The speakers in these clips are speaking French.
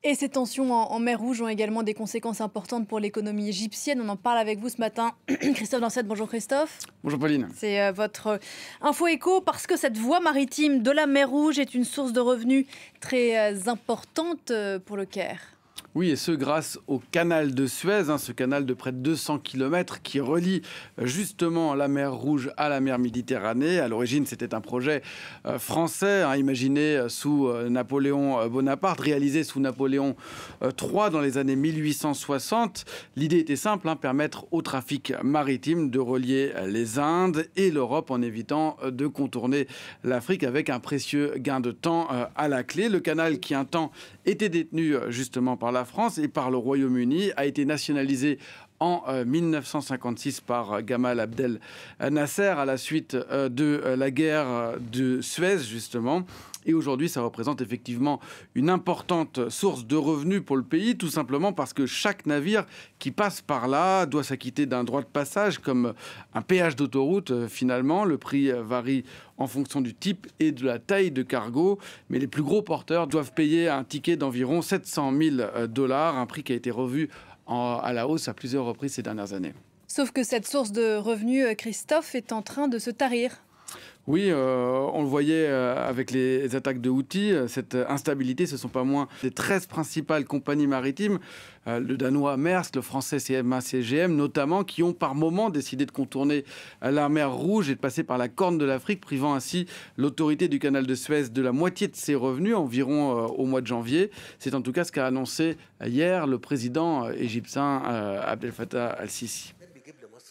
Et ces tensions en mer Rouge ont également des conséquences importantes pour l'économie égyptienne. On en parle avec vous ce matin. Christophe Dansette, bonjour Christophe. Bonjour Pauline. C'est votre info écho parce que cette voie maritime de la mer Rouge est une source de revenus très importante pour le Caire. Oui, et ce grâce au canal de Suez, ce canal de près de 200 km qui relie justement la mer Rouge à la mer Méditerranée. À l'origine, c'était un projet français, imaginé sous Napoléon Bonaparte, réalisé sous Napoléon III dans les années 1860. L'idée était simple, permettre au trafic maritime de relier les Indes et l'Europe en évitant de contourner l'Afrique avec un précieux gain de temps à la clé. Le canal qui un temps était détenu justement par la France et par le Royaume-Uni a été nationalisé en 1956 par Gamal Abdel Nasser à la suite de la guerre de Suez justement. Et aujourd'hui, ça représente effectivement une importante source de revenus pour le pays, tout simplement parce que chaque navire qui passe par là doit s'acquitter d'un droit de passage, comme un péage d'autoroute. Finalement, le prix varie en fonction du type et de la taille de cargo. Mais les plus gros porteurs doivent payer un ticket d'environ 700 000 $, un prix qui a été revu à la hausse à plusieurs reprises ces dernières années. Sauf que cette source de revenus, Christophe, est en train de se tarir. Oui, on le voyait avec les attaques de Houthis. Cette instabilité, ce ne sont pas moins les 13 principales compagnies maritimes, le danois Maersk, le français CMA-CGM notamment, qui ont par moment décidé de contourner la mer Rouge et de passer par la Corne de l'Afrique, privant ainsi l'autorité du canal de Suez de la moitié de ses revenus, environ au mois de janvier. C'est en tout cas ce qu'a annoncé hier le président égyptien Abdel Fattah al-Sisi.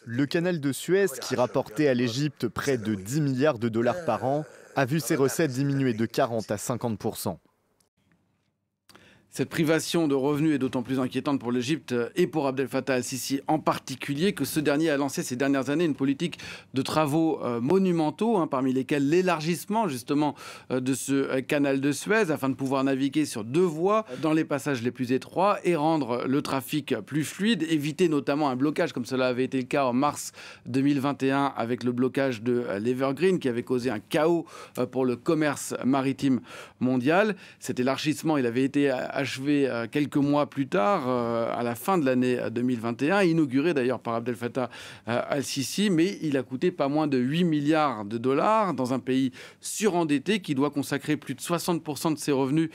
Le canal de Suez, qui rapportait à l'Égypte près de 10 milliards de dollars par an, a vu ses recettes diminuer de 40 à 50%. Cette privation de revenus est d'autant plus inquiétante pour l'Égypte et pour Abdel Fattah al-Sisi en particulier que ce dernier a lancé ces dernières années une politique de travaux monumentaux, parmi lesquels l'élargissement justement de ce canal de Suez afin de pouvoir naviguer sur 2 voies dans les passages les plus étroits et rendre le trafic plus fluide, éviter notamment un blocage comme cela avait été le cas en mars 2021 avec le blocage de l'Evergreen qui avait causé un chaos pour le commerce maritime mondial. Cet élargissement, il avait été achevé quelques mois plus tard, à la fin de l'année 2021, inauguré d'ailleurs par Abdel Fattah al-Sisi, mais il a coûté pas moins de 8 milliards de dollars dans un pays surendetté qui doit consacrer plus de 60% de ses revenus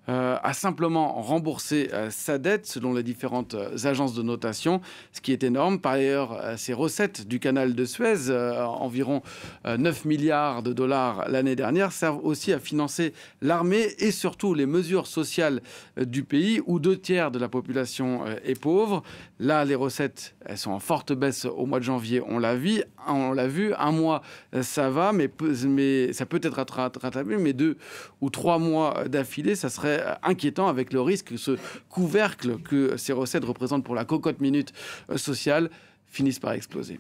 à simplement rembourser sa dette selon les différentes agences de notation, ce qui est énorme. Par ailleurs, ces recettes du canal de Suez, environ 9 milliards de dollars l'année dernière, servent aussi à financer l'armée et surtout les mesures sociales du pays où 2/3 de la population est pauvre. Là, les recettes, elles sont en forte baisse au mois de janvier, on l'a vu. Un mois, ça va, mais ça peut être rattrapé, mais 2 ou 3 mois d'affilée, ça serait inquiétant avec le risque que ce couvercle que ces recettes représentent pour la cocotte minute sociale finisse par exploser.